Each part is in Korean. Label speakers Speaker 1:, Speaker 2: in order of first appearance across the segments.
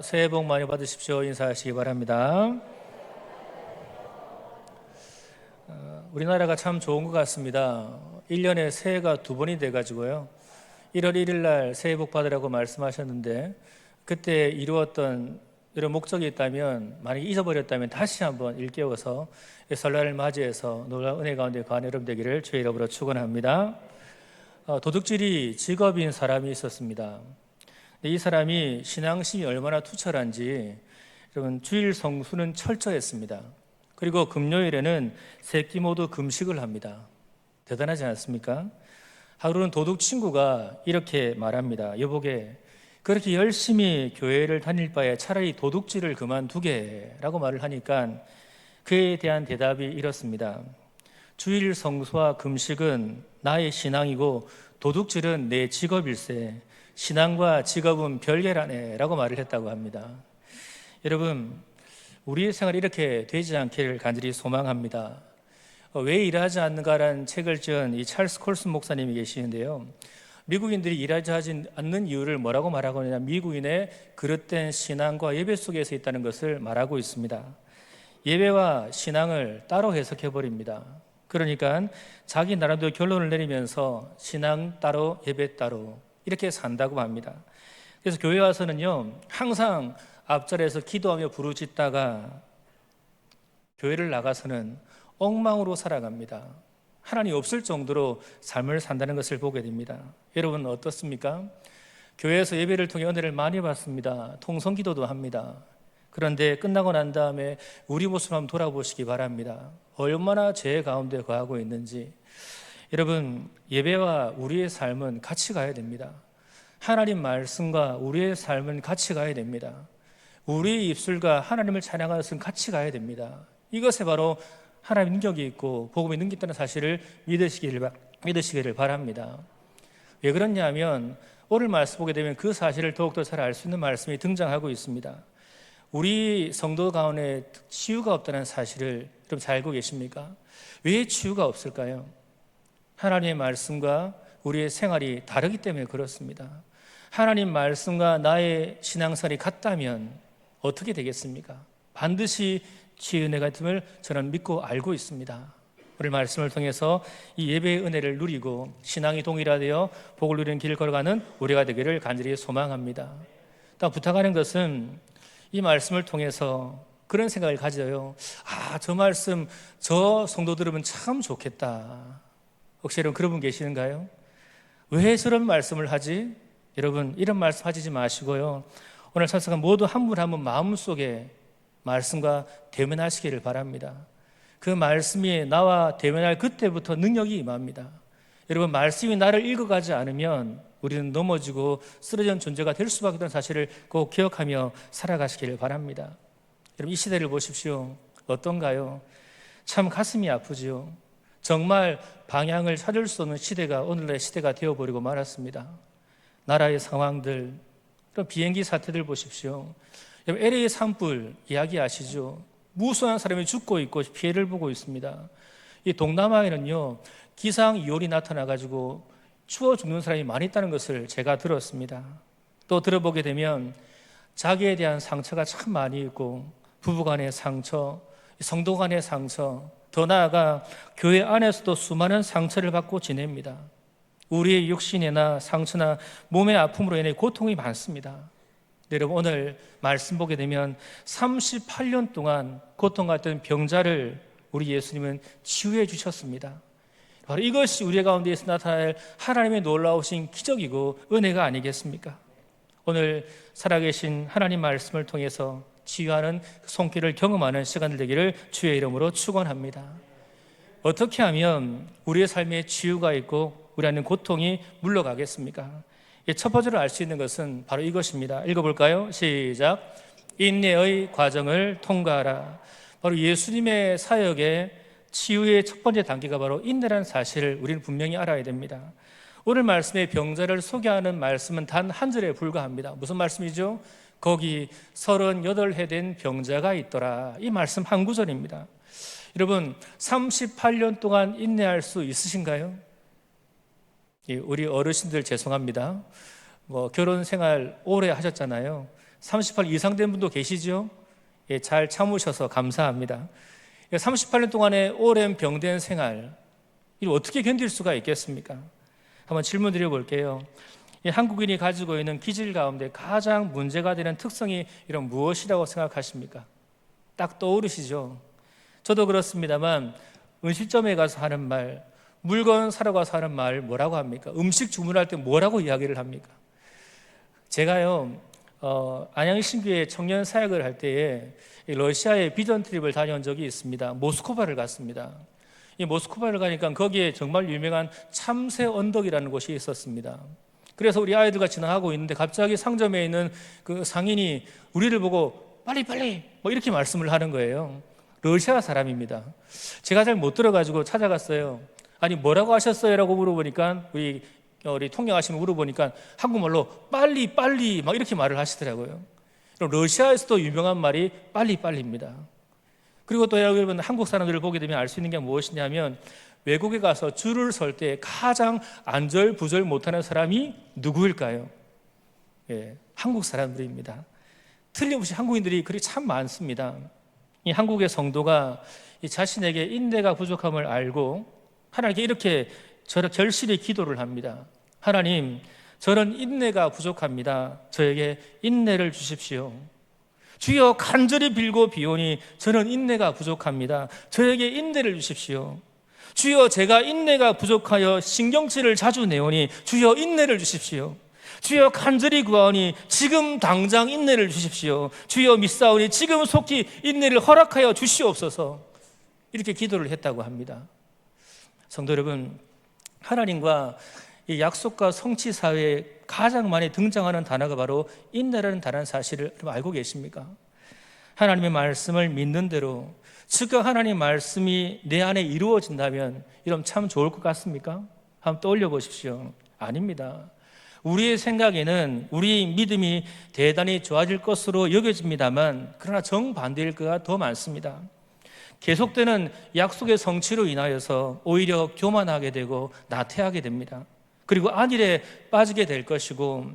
Speaker 1: 새해 복 많이 받으십시오. 인사하시기 바랍니다. 우리나라가 참 좋은 것 같습니다. 1년에 새해가 두 번이 돼가지고요. 1월 1일 날 새해 복 받으라고 말씀하셨는데 그때 이루었던 이런 목적이 있다면, 만약 잊어버렸다면 다시 한번 일깨워서 설날을 맞이해서 놀라운 은혜 가운데 거한 여러분 되기를 주의 이름으로 축원합니다. 도둑질이 직업인 사람이 있었습니다. 이 사람이 신앙심이 얼마나 투철한지, 여러분, 주일 성수는 철저했습니다. 그리고 금요일에는 세 끼 모두 금식을 합니다. 대단하지 않습니까? 하루는 도둑 친구가 이렇게 말합니다. 여보게, 그렇게 열심히 교회를 다닐 바에 차라리 도둑질을 그만두게 라고 말을 하니까 그에 대한 대답이 이렇습니다. 주일 성수와 금식은 나의 신앙이고 도둑질은 내 직업일세, 신앙과 직업은 별개라네 라고 말을 했다고 합니다. 여러분, 우리의 생활이 이렇게 되지 않기를 간절히 소망합니다. 왜 일하지 않는가라는 책을 지은 이 찰스 콜슨 목사님이 계시는데요, 미국인들이 일하지 않는 이유를 뭐라고 말하고 있느냐, 미국인의 그릇된 신앙과 예배 속에서 있다는 것을 말하고 있습니다. 예배와 신앙을 따로 해석해버립니다. 그러니까 자기 나름대로 결론을 내리면서 신앙 따로 예배 따로 이렇게 산다고 합니다. 그래서 교회 와서는요, 항상 앞자리에서 기도하며 부르짖다가 교회를 나가서는 엉망으로 살아갑니다. 하나님이 없을 정도로 삶을 산다는 것을 보게 됩니다. 여러분 어떻습니까? 교회에서 예배를 통해 은혜를 많이 받습니다. 통성기도도 합니다. 그런데 끝나고 난 다음에 우리 모습 한번 돌아보시기 바랍니다. 얼마나 죄 가운데 거하고 있는지. 여러분, 예배와 우리의 삶은 같이 가야 됩니다. 하나님 말씀과 우리의 삶은 같이 가야 됩니다. 우리의 입술과 하나님을 찬양하는 것은 같이 가야 됩니다. 이것에 바로 하나님의 능력이 있고 복음이 능력있다는 사실을 믿으시기를 바랍니다. 왜 그러냐면 오늘 말씀 보게 되면 그 사실을 더욱더 잘 알 수 있는 말씀이 등장하고 있습니다. 우리 성도 가운데 치유가 없다는 사실을 좀 잘 알고 계십니까? 왜 치유가 없을까요? 하나님의 말씀과 우리의 생활이 다르기 때문에 그렇습니다. 하나님 말씀과 나의 신앙생활이 같다면 어떻게 되겠습니까? 반드시 치유의 은혜가 있음을 저는 믿고 알고 있습니다. 오늘 말씀을 통해서 이 예배의 은혜를 누리고 신앙이 동일화되어 복을 누리는 길을 걸어가는 우리가 되기를 간절히 소망합니다. 또 부탁하는 것은 이 말씀을 통해서 그런 생각을 가져요. 저 말씀 저 성도 들으면 참 좋겠다. 혹시 여러분 그런 분 계시는가요? 왜 저런 말씀을 하지? 여러분, 이런 말씀 하지 마시고요, 오늘 찬송한 모두 한 분 한 분 마음속에 말씀과 대면하시기를 바랍니다. 그 말씀이 나와 대면할 그때부터 능력이 임합니다. 여러분, 말씀이 나를 읽어가지 않으면 우리는 넘어지고 쓰러진 존재가 될 수밖에 없다는 사실을 꼭 기억하며 살아가시기를 바랍니다. 여러분, 이 시대를 보십시오. 어떤가요? 참 가슴이 아프지요. 정말 방향을 찾을 수 없는 시대가 오늘날의 시대가 되어버리고 말았습니다. 나라의 상황들, 그럼 비행기 사태들 보십시오. LA 산불 이야기 아시죠? 무수한 사람이 죽고 있고 피해를 보고 있습니다. 이 동남아에는요, 기상이온이 나타나가지고 추워 죽는 사람이 많이 있다는 것을 제가 들었습니다. 또 들어보게 되면 자기에 대한 상처가 참 많이 있고, 부부간의 상처, 성도 간의 상처, 더 나아가 교회 안에서도 수많은 상처를 받고 지냅니다. 우리의 육신이나 상처나 몸의 아픔으로 인해 고통이 많습니다. 여러분, 오늘 말씀 보게 되면 38년 동안 고통받던 병자를 우리 예수님은 치유해 주셨습니다. 바로 이것이 우리 가운데에서 나타날 하나님의 놀라우신 기적이고 은혜가 아니겠습니까? 오늘 살아계신 하나님 말씀을 통해서 치유하는 손길을 경험하는 시간들 되기를 주의 이름으로 축원합니다. 어떻게 하면 우리의 삶에 치유가 있고 우리 안에 고통이 물러가겠습니까? 첫 번째로 알 수 있는 것은 바로 이것입니다. 읽어볼까요? 시작. 인내의 과정을 통과하라. 바로 예수님의 사역의 치유의 첫 번째 단계가 바로 인내라는 사실을 우리는 분명히 알아야 됩니다. 오늘 말씀의 병자를 소개하는 말씀은 단 한 절에 불과합니다. 무슨 말씀이죠? 거기 38해 된 병자가 있더라. 이 말씀 한 구절입니다. 여러분, 38년 동안 인내할 수 있으신가요? 우리 어르신들 죄송합니다. 결혼 생활 오래 하셨잖아요. 38 이상 된 분도 계시죠? 예, 잘 참으셔서 감사합니다. 38년 동안의 오랜 병든 생활, 이걸 어떻게 견딜 수가 있겠습니까? 한번 질문 드려볼게요. 한국인이 가지고 있는 기질 가운데 가장 문제가 되는 특성이 이런 무엇이라고 생각하십니까? 딱 떠오르시죠? 저도 그렇습니다만 음식점에 가서 하는 말, 물건 사러 가서 하는 말 뭐라고 합니까? 음식 주문할 때 뭐라고 이야기를 합니까? 제가요 안양신교회 청년 사역을 할 때에 러시아의 비전 트립을 다녀온 적이 있습니다. 모스크바를 갔습니다. 이 모스크바를 가니까 거기에 정말 유명한 참새 언덕이라는 곳이 있었습니다. 그래서 우리 아이들과 지나가고 있는데 갑자기 상점에 있는 그 상인이 우리를 보고 빨리 뭐 이렇게 말씀을 하는 거예요. 러시아 사람입니다. 제가 잘 못 들어가지고 찾아갔어요. 아니 뭐라고 하셨어요? 라고 물어보니까 우리 통역하시는 물어보니까 한국말로 빨리 막 이렇게 말을 하시더라고요. 러시아에서도 유명한 말이 빨리입니다. 그리고 또 여러분 한국 사람들을 보게 되면 알 수 있는 게 무엇이냐면 외국에 가서 줄을 설 때 가장 안절부절 못하는 사람이 누구일까요? 예, 한국 사람들입니다. 틀림없이 한국인들이 그리 참 많습니다. 이 한국의 성도가 이 자신에게 인내가 부족함을 알고 하나님께 이렇게 절실히 기도를 합니다. 하나님, 저는 인내가 부족합니다. 저에게 인내를 주십시오. 주여, 간절히 빌고 비오니 저는 인내가 부족합니다. 저에게 인내를 주십시오. 주여, 제가 인내가 부족하여 신경질을 자주 내오니 주여 인내를 주십시오. 주여, 간절히 구하오니 지금 당장 인내를 주십시오. 주여, 믿사오니 지금 속히 인내를 허락하여 주시옵소서. 이렇게 기도를 했다고 합니다. 성도 여러분, 하나님과 이 약속과 성취 사회에 가장 많이 등장하는 단어가 바로 인내라는 단어라는 사실을 알고 계십니까? 하나님의 말씀을 믿는 대로 즉각 하나님의 말씀이 내 안에 이루어진다면 이러면 참 좋을 것 같습니까? 한번 떠올려 보십시오. 아닙니다. 우리의 생각에는 우리 믿음이 대단히 좋아질 것으로 여겨집니다만 그러나 정반대일 거가 더 많습니다. 계속되는 약속의 성취로 인하여서 오히려 교만하게 되고 나태하게 됩니다. 그리고 안일에 빠지게 될 것이고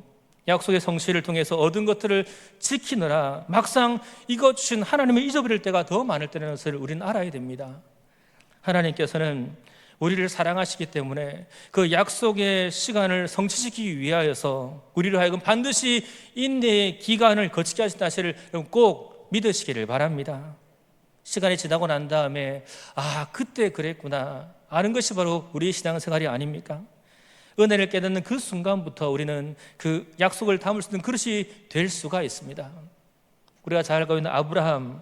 Speaker 1: 약속의 성취를 통해서 얻은 것들을 지키느라 막상 이것 주신 하나님을 잊어버릴 때가 더 많을 때라는 것을 우리는 알아야 됩니다. 하나님께서는 우리를 사랑하시기 때문에 그 약속의 시간을 성취시키기 위하여서 우리를 하여금 반드시 인내의 기간을 거치게 하신 사실을 꼭 믿으시기를 바랍니다. 시간이 지나고 난 다음에 그때 그랬구나 아는 것이 바로 우리의 신앙생활이 아닙니까? 은혜를 깨닫는 그 순간부터 우리는 그 약속을 담을 수 있는 그릇이 될 수가 있습니다. 우리가 잘 알고 있는 아브라함,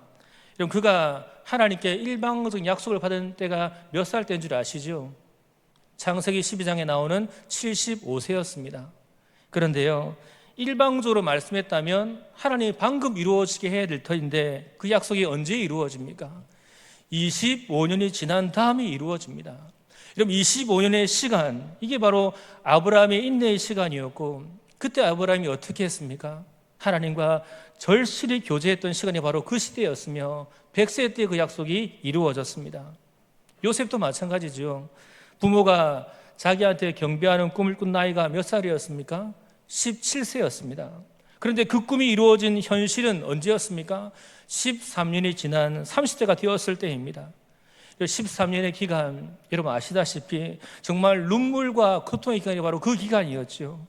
Speaker 1: 그가 하나님께 일방적인 약속을 받은 때가 몇 살 때인 줄 아시죠? 창세기 12장에 나오는 75세였습니다. 그런데요, 일방적으로 말씀했다면 하나님이 방금 이루어지게 해야 될 터인데 그 약속이 언제 이루어집니까? 25년이 지난 다음에 이루어집니다. 그럼 25년의 시간, 이게 바로 아브라함의 인내의 시간이었고 그때 아브라함이 어떻게 했습니까? 하나님과 절실히 교제했던 시간이 바로 그 시대였으며 100세 때 그 약속이 이루어졌습니다. 요셉도 마찬가지죠. 부모가 자기한테 경배하는 꿈을 꾼 나이가 몇 살이었습니까? 17세였습니다. 그런데 그 꿈이 이루어진 현실은 언제였습니까? 13년이 지난 30세가 되었을 때입니다. 13년의 기간, 여러분 아시다시피 정말 눈물과 고통의 기간이 바로 그 기간이었죠.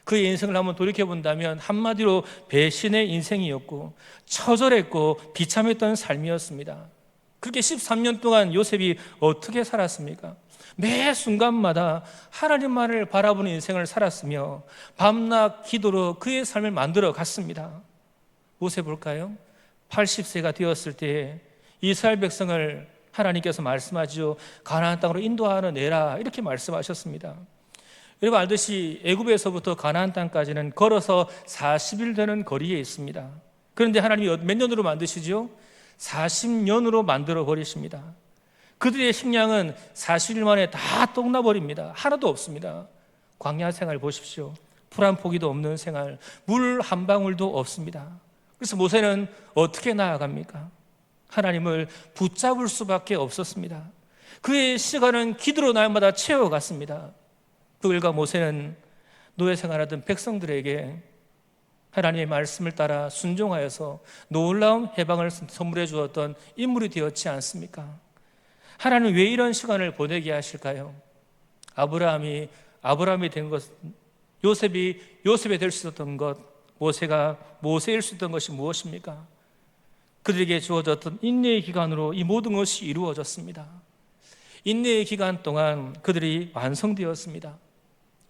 Speaker 1: 그의 인생을 한번 돌이켜본다면 한마디로 배신의 인생이었고 처절했고 비참했던 삶이었습니다. 그렇게 13년 동안 요셉이 어떻게 살았습니까? 매 순간마다 하나님만을 바라보는 인생을 살았으며 밤낮 기도로 그의 삶을 만들어 갔습니다. 무엇에 볼까요? 80세가 되었을 때 이스라엘 백성을 하나님께서 말씀하시죠. 가나안 땅으로 인도하는 애라 이렇게 말씀하셨습니다. 여러분 알듯이 애굽에서부터 가나안 땅까지는 걸어서 40일 되는 거리에 있습니다. 그런데 하나님이 몇 년으로 만드시죠? 40년으로 만들어 버리십니다. 그들의 식량은 40일 만에 다 똥나버립니다. 하나도 없습니다. 광야 생활 보십시오. 풀 한 포기도 없는 생활, 물 한 방울도 없습니다. 그래서 모세는 어떻게 나아갑니까? 하나님을 붙잡을 수밖에 없었습니다. 그의 시간은 기도로 날마다 채워갔습니다. 그 결과 모세는 노예 생활하던 백성들에게 하나님의 말씀을 따라 순종하여서 놀라운 해방을 선물해 주었던 인물이 되었지 않습니까? 하나님은 왜 이런 시간을 보내게 하실까요? 아브라함이 된 것, 요셉이 될 수 있었던 것, 모세가 모세일 수 있던 것이 무엇입니까? 그들에게 주어졌던 인내의 기간으로 이 모든 것이 이루어졌습니다. 인내의 기간 동안 그들이 완성되었습니다.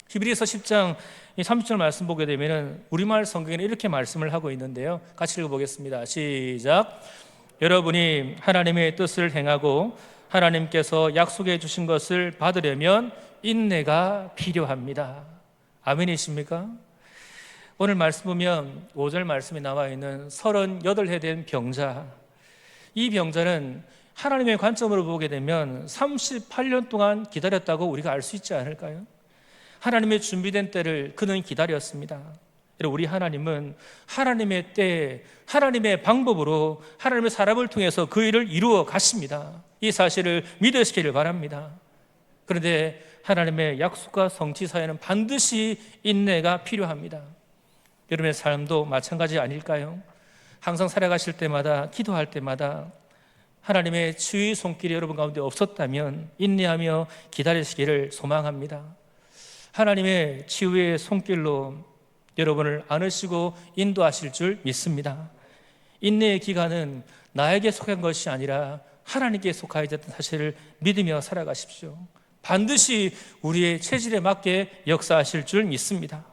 Speaker 1: 히브리서 10장 30절 말씀 보게 되면 우리말 성경에는 이렇게 말씀을 하고 있는데요. 같이 읽어보겠습니다. 시작. 여러분이 하나님의 뜻을 행하고 하나님께서 약속해 주신 것을 받으려면 인내가 필요합니다. 아멘이십니까? 오늘 말씀 보면 5절 말씀에 나와 있는 38해 된 병자, 이 병자는 하나님의 관점으로 보게 되면 38년 동안 기다렸다고 우리가 알 수 있지 않을까요? 하나님의 준비된 때를 그는 기다렸습니다. 우리 하나님은 하나님의 때, 하나님의 방법으로 하나님의 사람을 통해서 그 일을 이루어 가십니다. 이 사실을 믿으시기를 바랍니다. 그런데 하나님의 약속과 성취 사에는 반드시 인내가 필요합니다. 여러분의 삶도 마찬가지 아닐까요? 항상 살아가실 때마다, 기도할 때마다 하나님의 치유의 손길이 여러분 가운데 없었다면 인내하며 기다리시기를 소망합니다. 하나님의 치유의 손길로 여러분을 안으시고 인도하실 줄 믿습니다. 인내의 기간은 나에게 속한 것이 아니라 하나님께 속하여 있다는 사실을 믿으며 살아가십시오. 반드시 우리의 체질에 맞게 역사하실 줄 믿습니다.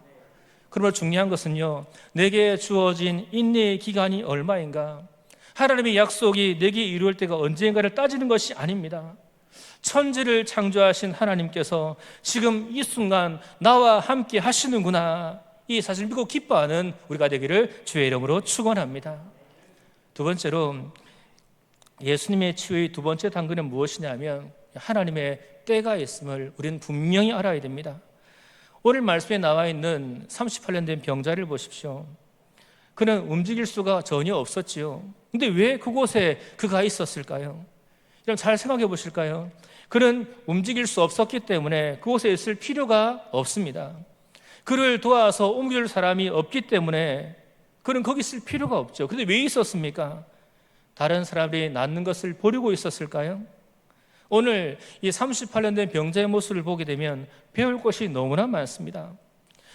Speaker 1: 그러나 중요한 것은요, 내게 주어진 인내의 기간이 얼마인가, 하나님의 약속이 내게 이루어질 때가 언젠가를 따지는 것이 아닙니다. 천지를 창조하신 하나님께서 지금 이 순간 나와 함께 하시는구나, 이 사실을 믿고 기뻐하는 우리가 되기를 주의 이름으로 축원합니다. 두 번째로 예수님의 치유의 두 번째 단계는 무엇이냐면 하나님의 때가 있음을 우리는 분명히 알아야 됩니다. 오늘 말씀에 나와 있는 38년 된 병자를 보십시오. 그는 움직일 수가 전혀 없었지요. 근데 왜 그곳에 그가 있었을까요? 여러분 잘 생각해 보실까요? 그는 움직일 수 없었기 때문에 그곳에 있을 필요가 없습니다. 그를 도와서 옮길 사람이 없기 때문에 그는 거기 있을 필요가 없죠. 근데 왜 있었습니까? 다른 사람들이 낫는 것을 보려고 있었을까요? 오늘 이 38년 된 병자의 모습을 보게 되면 배울 것이 너무나 많습니다.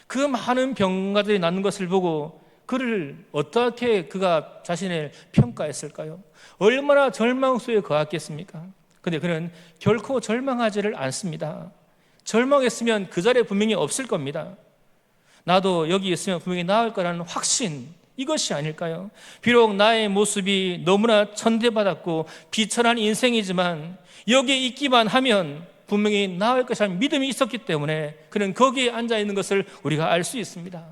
Speaker 1: 그 많은 병가들이 낫는 것을 보고 그를 어떻게 그가 자신을 평가했을까요? 얼마나 절망 속에 거했겠습니까? 근데 그는 결코 절망하지를 않습니다. 절망했으면 그 자리에 분명히 없을 겁니다. 나도 여기 있으면 분명히 나을 거라는 확신, 이것이 아닐까요? 비록 나의 모습이 너무나 천대받았고 비천한 인생이지만 여기에 있기만 하면 분명히 나을 것이라는 믿음이 있었기 때문에 그는 거기에 앉아있는 것을 우리가 알 수 있습니다.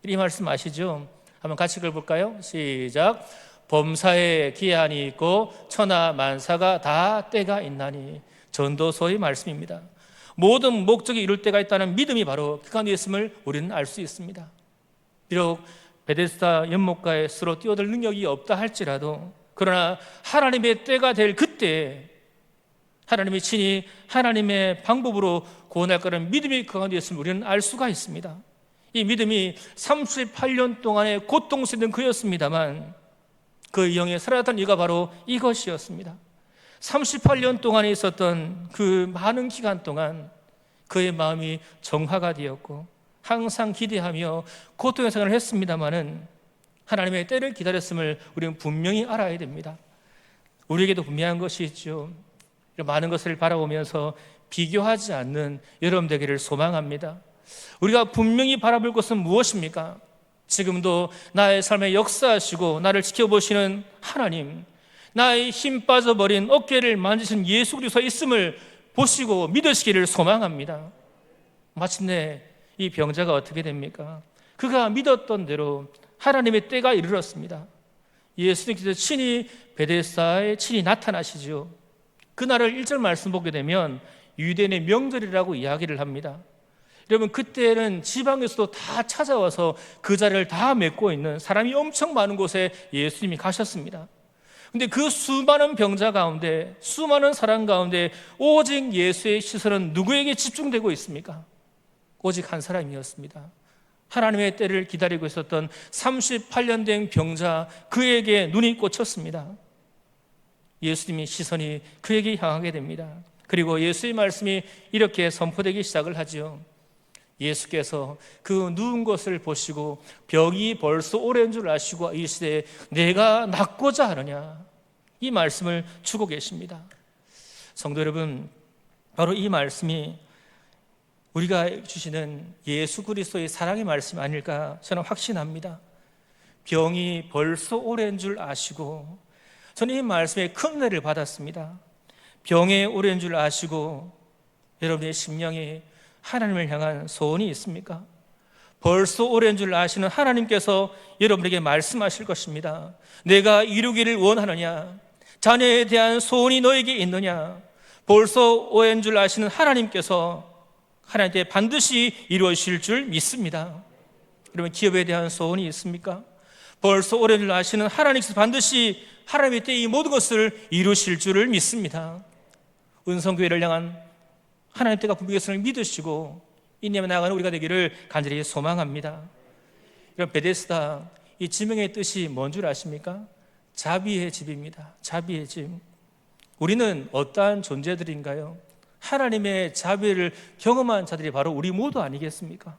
Speaker 1: 이 말씀 아시죠? 한번 같이 읽어볼까요? 시작. 범사에 기한이 있고 천하 만사가 다 때가 있나니. 전도서의 말씀입니다. 모든 목적이 이룰 때가 있다는 믿음이 바로 그 가운데 있음을 우리는 알 수 있습니다. 비록 베데스다 연못가에 스스로 뛰어들 능력이 없다 할지라도 그러나 하나님의 때가 될 그때 하나님이 친히 하나님의 방법으로 구원할 거라는 믿음이 그 가운데 있음을 우리는 알 수가 있습니다. 이 믿음이 38년 동안의 고통스러운 그였습니다만 그 영에 살아났던 이가 바로 이것이었습니다. 38년 동안에 있었던 그 많은 기간 동안 그의 마음이 정화가 되었고 항상 기대하며 고통의 생활을 했습니다마는 하나님의 때를 기다렸음을 우리는 분명히 알아야 됩니다. 우리에게도 분명한 것이 있죠. 많은 것을 바라보면서 비교하지 않는 여러분 되기를 소망합니다. 우리가 분명히 바라볼 것은 무엇입니까? 지금도 나의 삶에 역사하시고 나를 지켜보시는 하나님, 나의 힘 빠져버린 어깨를 만지신 예수 그리스도가 있음을 보시고 믿으시기를 소망합니다. 마침내 이 병자가 어떻게 됩니까? 그가 믿었던 대로 하나님의 때가 이르렀습니다. 예수님께서 친히 베데스다에 친히 나타나시죠. 그날을 1절 말씀 보게 되면 유대인의 명절이라고 이야기를 합니다. 여러분 그때는 지방에서도 다 찾아와서 그 자리를 다 메고 있는 사람이 엄청 많은 곳에 예수님이 가셨습니다. 근데 그 수많은 병자 가운데 수많은 사람 가운데 오직 예수의 시선은 누구에게 집중되고 있습니까? 오직 한 사람이었습니다. 하나님의 때를 기다리고 있었던 38년 된 병자, 그에게 눈이 꽂혔습니다. 예수님의 시선이 그에게 향하게 됩니다. 그리고 예수의 말씀이 이렇게 선포되기 시작을 하죠. 예수께서 그 누운 것을 보시고 병이 벌써 오래인 줄 아시고 이 시대에 내가 낫고자 하느냐, 이 말씀을 주고 계십니다. 성도 여러분, 바로 이 말씀이 우리가 주시는 예수 그리스도의 사랑의 말씀이 아닐까 저는 확신합니다. 병이 벌써 오래인 줄 아시고, 저는 이 말씀에 큰 은혜를 받았습니다. 병에 오래인 줄 아시고 여러분의 심령에 하나님을 향한 소원이 있습니까? 벌써 오래인 줄 아시는 하나님께서 여러분에게 말씀하실 것입니다. 내가 이루기를 원하느냐? 자녀에 대한 소원이 너에게 있느냐? 벌써 오래인 줄 아시는 하나님께서 하나님께 반드시 이루어질 줄 믿습니다. 여러분, 기업에 대한 소원이 있습니까? 벌써 오래인 줄 아시는 하나님께서 반드시 하나님의 때에 이 모든 것을 이루실 줄을 믿습니다. 은성교회를 향한 하나님 때가 분명했음을 믿으시고 인내에 나아가는 우리가 되기를 간절히 소망합니다. 이런 베데스다, 이 지명의 뜻이 뭔 줄 아십니까? 자비의 집입니다. 자비의 집. 우리는 어떠한 존재들인가요? 하나님의 자비를 경험한 자들이 바로 우리 모두 아니겠습니까?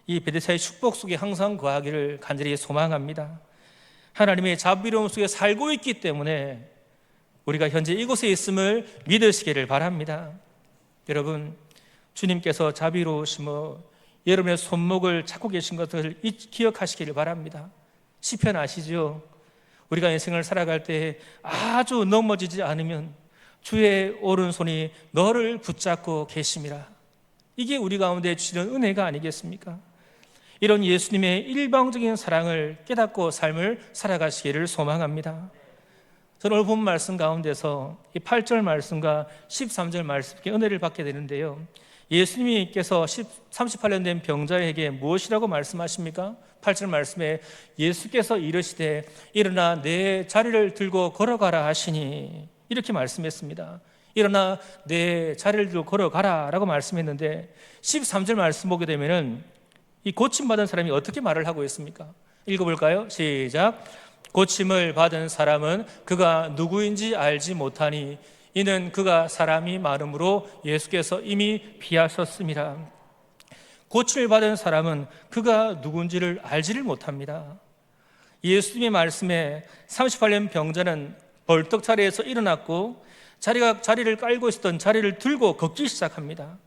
Speaker 1: 이 베데스다의 축복 속에 항상 거하기를 간절히 소망합니다. 하나님의 자비로움 속에 살고 있기 때문에 우리가 현재 이곳에 있음을 믿으시기를 바랍니다. 여러분, 주님께서 자비로우시며 여러분의 손목을 잡고 계신 것을 기억하시기를 바랍니다. 시편 아시죠? 우리가 인생을 살아갈 때 아주 넘어지지 않으면 주의 오른손이 너를 붙잡고 계심이라. 이게 우리 가운데 주시는 은혜가 아니겠습니까? 이런 예수님의 일방적인 사랑을 깨닫고 삶을 살아가시기를 소망합니다. 저는 오늘 본 말씀 가운데서 이 8절 말씀과 13절 말씀께 은혜를 받게 되는데요, 예수님께서 38년 된 병자에게 무엇이라고 말씀하십니까? 8절 말씀에 예수께서 이르시되 일어나 내 자리를 들고 걸어가라 하시니, 이렇게 말씀했습니다. 일어나 내 자리를 들고 걸어가라 라고 말씀했는데 13절 말씀 보게 되면은 이 고침받은 사람이 어떻게 말을 하고 있습니까? 읽어볼까요? 시작. 고침을 받은 사람은 그가 누구인지 알지 못하니 이는 그가 사람이 많음으로 예수께서 이미 피하셨음이라. 고침을 받은 사람은 그가 누군지를 알지를 못합니다. 예수님의 말씀에 38년 병자는 벌떡 자리에서 일어났고 자리를 깔고 있었던 자리를 들고 걷기 시작합니다.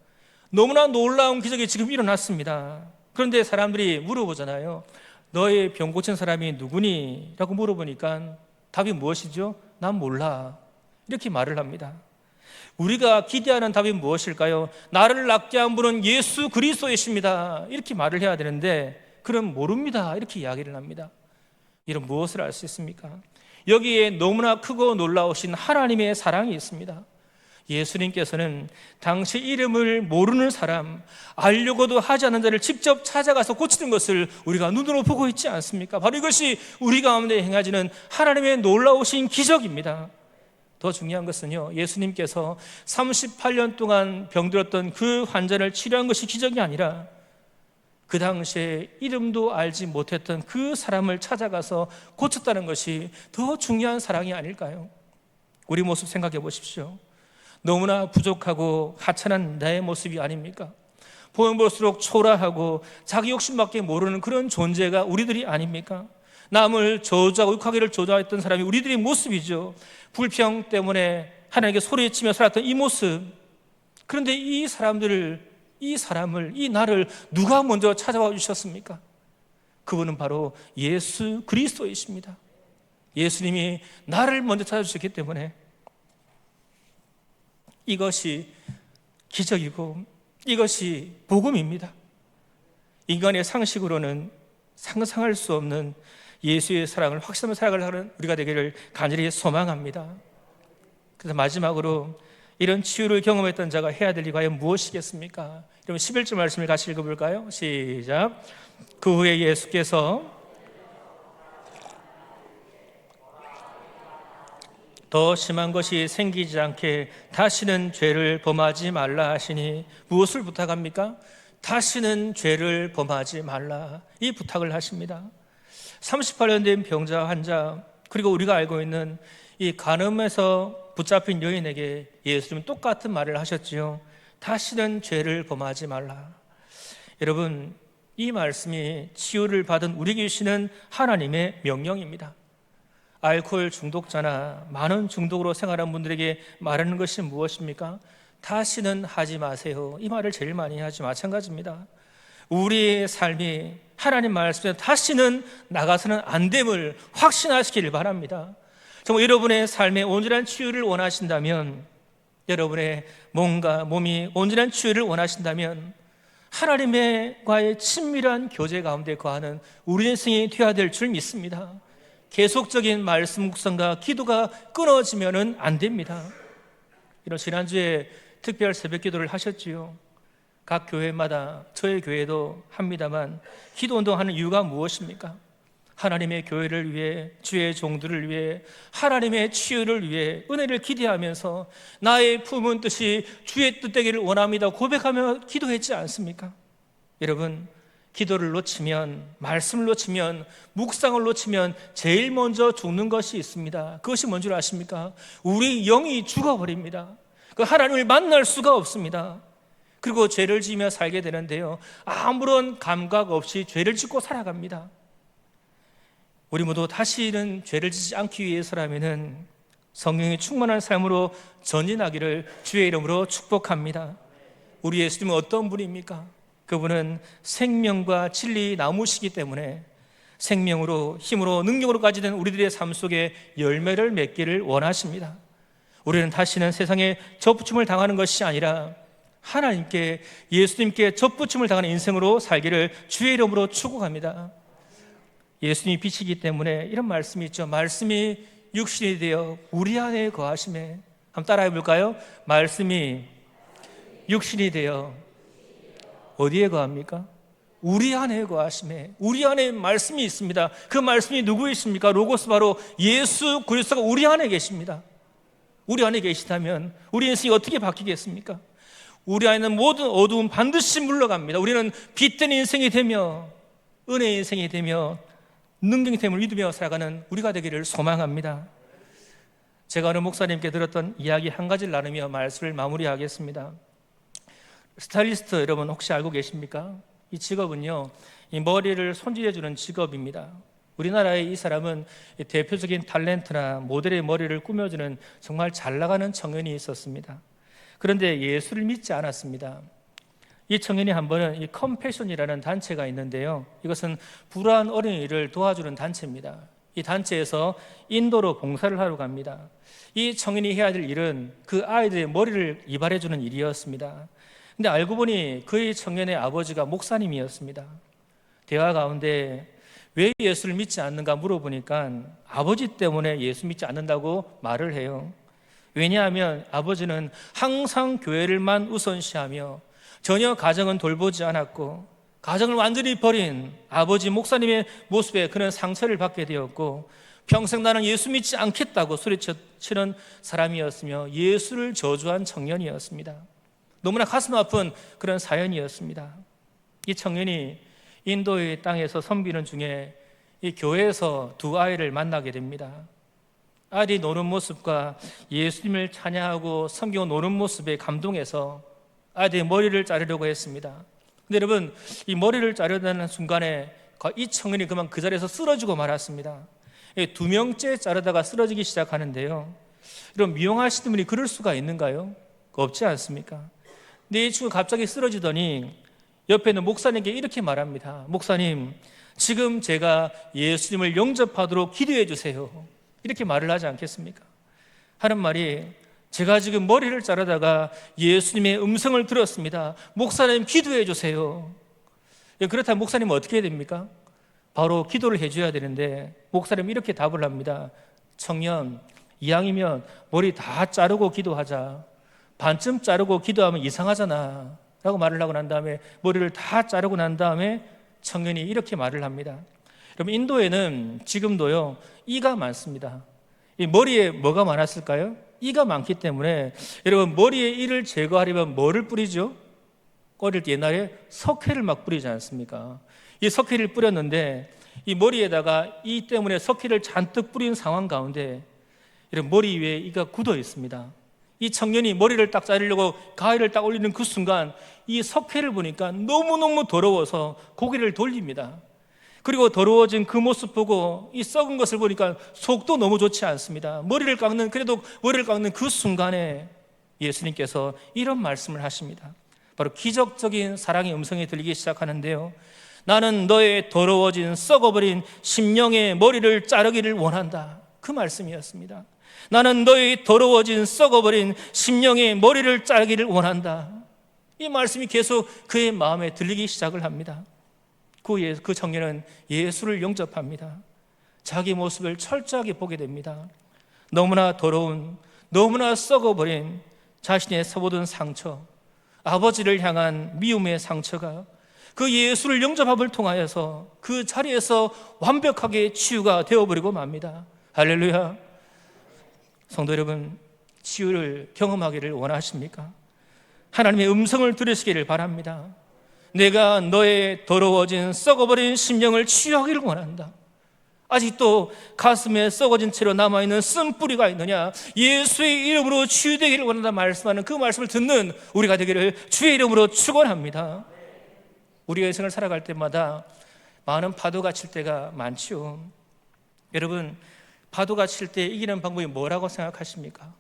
Speaker 1: 너무나 놀라운 기적이 지금 일어났습니다. 그런데 사람들이 물어보잖아요. 너의 병 고친 사람이 누구니? 라고 물어보니까 답이 무엇이죠? 난 몰라. 이렇게 말을 합니다. 우리가 기대하는 답이 무엇일까요? 나를 낫게 한 분은 예수 그리스도이십니다. 이렇게 말을 해야 되는데 그럼 모릅니다. 이렇게 이야기를 합니다. 이런 무엇을 알 수 있습니까? 여기에 너무나 크고 놀라우신 하나님의 사랑이 있습니다. 예수님께서는 당시 이름을 모르는 사람, 알려고도 하지 않는 자를 직접 찾아가서 고치는 것을 우리가 눈으로 보고 있지 않습니까? 바로 이것이 우리 가운데 행하시는 하나님의 놀라우신 기적입니다. 더 중요한 것은요, 예수님께서 38년 동안 병들었던 그 환자를 치료한 것이 기적이 아니라 그 당시에 이름도 알지 못했던 그 사람을 찾아가서 고쳤다는 것이 더 중요한 사랑이 아닐까요? 우리 모습 생각해 보십시오. 너무나 부족하고 하찮은 나의 모습이 아닙니까? 보면 볼수록 초라하고 자기 욕심밖에 모르는 그런 존재가 우리들이 아닙니까? 남을 저주하고 욕하기를 저주했던 사람이 우리들의 모습이죠. 불평 때문에 하나님께 소리치며 살았던 이 모습. 그런데 이 나를 누가 먼저 찾아와 주셨습니까? 그분은 바로 예수 그리스도이십니다. 예수님이 나를 먼저 찾아주셨기 때문에 이것이 기적이고 이것이 복음입니다. 인간의 상식으로는 상상할 수 없는 예수의 사랑을 확신하며 살아가는 우리가 되기를 간절히 소망합니다. 그래서 마지막으로 이런 치유를 경험했던 자가 해야 될 일이 과연 무엇이겠습니까? 그럼 11절 말씀을 같이 읽어볼까요? 시작. 그 후에 예수께서 더 심한 것이 생기지 않게 다시는 죄를 범하지 말라 하시니, 무엇을 부탁합니까? 다시는 죄를 범하지 말라, 이 부탁을 하십니다. 38년 된 병자 환자, 그리고 우리가 알고 있는 이 간음에서 붙잡힌 여인에게 예수님은 똑같은 말을 하셨지요. 다시는 죄를 범하지 말라. 여러분, 이 말씀이 치유를 받은 우리에게 주시는 하나님의 명령입니다. 알코올 중독자나 많은 중독으로 생활한 분들에게 말하는 것이 무엇입니까? 다시는 하지 마세요. 이 말을 제일 많이 하지, 마찬가지입니다. 우리의 삶이 하나님 말씀에 다시는 나가서는 안 됨을 확신하시기를 바랍니다. 정말 여러분의 삶에 온전한 치유를 원하신다면, 여러분의 몸이 온전한 치유를 원하신다면 하나님과의 친밀한 교제 가운데 거하는 우리 인생이 되어야 될 줄 믿습니다. 계속적인 말씀 묵상과 기도가 끊어지면 안 됩니다. 이런 지난주에 특별 새벽 기도를 하셨지요. 각 교회마다, 저희 교회도 합니다만, 기도 운동하는 이유가 무엇입니까? 하나님의 교회를 위해, 주의 종들을 위해, 하나님의 치유를 위해 은혜를 기대하면서 나의 품은 뜻이 주의 뜻 되기를 원합니다 고백하며 기도했지 않습니까? 여러분, 기도를 놓치면, 말씀을 놓치면, 묵상을 놓치면 제일 먼저 죽는 것이 있습니다. 그것이 뭔 줄 아십니까? 우리 영이 죽어버립니다. 그 하나님을 만날 수가 없습니다. 그리고 죄를 지으며 살게 되는데요, 아무런 감각 없이 죄를 짓고 살아갑니다. 우리 모두 다시는 죄를 짓지 않기 위해서라면은 성령이 충만한 삶으로 전진하기를 주의 이름으로 축복합니다. 우리 예수님은 어떤 분입니까? 그분은 생명과 진리 나무시기 때문에 생명으로, 힘으로, 능력으로까지 된 우리들의 삶 속에 열매를 맺기를 원하십니다. 우리는 다시는 세상에 접붙임을 당하는 것이 아니라 하나님께, 예수님께 접붙임을 당하는 인생으로 살기를 주의 이름으로 축복합니다. 예수님이 빛이기 때문에 이런 말씀이 있죠. 말씀이 육신이 되어 우리 안에 거하심에, 한번 따라해 볼까요? 말씀이 육신이 되어 어디에 거합니까? 우리 안에 거하심에. 우리 안에 말씀이 있습니다. 그 말씀이 누구이십니까? 로고스, 바로 예수 그리스도가 우리 안에 계십니다. 우리 안에 계시다면 우리 인생이 어떻게 바뀌겠습니까? 우리 안에는 모든 어두움 반드시 물러갑니다. 우리는 빛된 인생이 되며 은혜의 인생이 되며 능력이 됨을 믿으며 살아가는 우리가 되기를 소망합니다. 제가 어느 목사님께 들었던 이야기 한 가지를 나누며 말씀을 마무리하겠습니다. 스타일리스트 여러분 혹시 알고 계십니까? 이 직업은요, 이 머리를 손질해주는 직업입니다. 우리나라의 이 사람은 대표적인 탤런트나 모델의 머리를 꾸며주는 정말 잘 나가는 청년이 있었습니다. 그런데 예수를 믿지 않았습니다. 이 청년이 한 번은 이 컴패션이라는 단체가 있는데요, 이것은 불우한 어린이를 도와주는 단체입니다. 이 단체에서 인도로 봉사를 하러 갑니다. 이 청년이 해야 될 일은 그 아이들의 머리를 이발해주는 일이었습니다. 근데 알고 보니 그의 청년의 아버지가 목사님이었습니다. 대화 가운데 왜 예수를 믿지 않는가 물어보니까 아버지 때문에 예수 믿지 않는다고 말을 해요. 왜냐하면 아버지는 항상 교회를만 우선시하며 전혀 가정은 돌보지 않았고, 가정을 완전히 버린 아버지 목사님의 모습에 그는 상처를 받게 되었고, 평생 나는 예수 믿지 않겠다고 소리치는 사람이었으며 예수를 저주한 청년이었습니다. 너무나 가슴 아픈 그런 사연이었습니다. 이 청년이 인도의 땅에서 섬기는 중에 이 교회에서 두 아이를 만나게 됩니다. 아이들이 노는 모습과 예수님을 찬양하고 섬기고 노는 모습에 감동해서 아이들의 머리를 자르려고 했습니다. 근데 여러분, 이 머리를 자르려는 순간에 이 청년이 그만 그 자리에서 쓰러지고 말았습니다. 두 명째 자르다가 쓰러지기 시작하는데요, 여러분, 미용하시는 분이 그럴 수가 있는가요? 없지 않습니까? 근데 이 친구 갑자기 쓰러지더니 옆에 있는 목사님께 이렇게 말합니다. 목사님, 지금 제가 예수님을 영접하도록 기도해 주세요. 이렇게 말을 하지 않겠습니까? 하는 말이, 제가 지금 머리를 자르다가 예수님의 음성을 들었습니다. 목사님 기도해 주세요. 그렇다면 목사님은 어떻게 해야 됩니까? 바로 기도를 해줘야 되는데 목사님은 이렇게 답을 합니다. 청년, 이왕이면 머리 다 자르고 기도하자. 반쯤 자르고 기도하면 이상하잖아 라고 말을 하고 난 다음에 머리를 다 자르고 난 다음에 청년이 이렇게 말을 합니다. 여러분, 인도에는 지금도요 이가 많습니다. 이 머리에 뭐가 많았을까요? 이가 많기 때문에 여러분, 머리에 이를 제거하려면 뭐를 뿌리죠? 어릴 때 옛날에 석회를 막 뿌리지 않습니까? 이 석회를 뿌렸는데 이 머리에다가 이 때문에 석회를 잔뜩 뿌린 상황 가운데 이런 머리 위에 이가 굳어 있습니다. 이 청년이 머리를 딱 자르려고 가위를 딱 올리는 그 순간 이 석회를 보니까 너무너무 더러워서 고개를 돌립니다. 그리고 더러워진 그 모습 보고 이 썩은 것을 보니까 속도 너무 좋지 않습니다. 그래도 머리를 깎는 그 순간에 예수님께서 이런 말씀을 하십니다. 바로 기적적인 사랑의 음성이 들리기 시작하는데요. 나는 너의 더러워진 썩어버린 심령의 머리를 자르기를 원한다. 그 말씀이었습니다. 나는 너의 더러워진 썩어버린 심령의 머리를 자르기를 원한다. 이 말씀이 계속 그의 마음에 들리기 시작을 합니다. 그 청년은 예수를 영접합니다. 자기 모습을 철저하게 보게 됩니다. 너무나 더러운, 너무나 썩어버린 자신의 서보던 상처, 아버지를 향한 미움의 상처가 그 예수를 영접함을 통하여서 그 자리에서 완벽하게 치유가 되어버리고 맙니다. 할렐루야. 성도 여러분, 치유를 경험하기를 원하십니까? 하나님의 음성을 들으시기를 바랍니다. 내가 너의 더러워진 썩어버린 심령을 치유하기를 원한다. 아직도 가슴에 썩어진 채로 남아있는 쓴뿌리가 있느냐? 예수의 이름으로 치유되기를 원한다 말씀하는 그 말씀을 듣는 우리가 되기를 주의 이름으로 축원합니다. 우리가 인생을 살아갈 때마다 많은 파도가 칠 때가 많지요. 여러분, 파도가 칠 때 이기는 방법이 뭐라고 생각하십니까?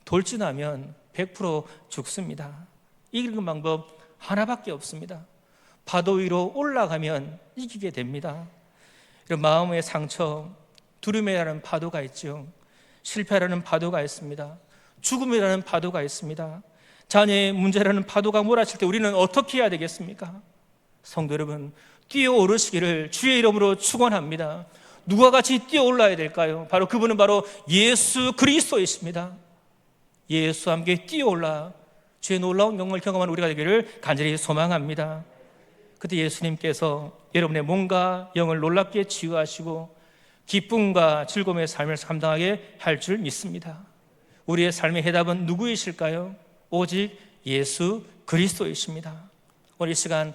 Speaker 1: 돌진하면 100% 죽습니다. 이기는 방법 하나밖에 없습니다. 파도 위로 올라가면 이기게 됩니다. 이런 마음의 상처, 두려움이라는 파도가 있죠. 실패라는 파도가 있습니다. 죽음이라는 파도가 있습니다. 자녀의 문제라는 파도가 몰아칠 때 우리는 어떻게 해야 되겠습니까? 성도 여러분, 뛰어오르시기를 주의 이름으로 축원합니다. 누가 같이 뛰어올라야 될까요? 바로 그분은 바로 예수 그리스도이십니다. 예수와 함께 뛰어올라 주의 놀라운 영광을 경험하는 우리가 되기를 간절히 소망합니다. 그때 예수님께서 여러분의 몸과 영을 놀랍게 치유하시고 기쁨과 즐거움의 삶을 감당하게 할 줄 믿습니다. 우리의 삶의 해답은 누구이실까요? 오직 예수 그리스도이십니다. 오늘 이 시간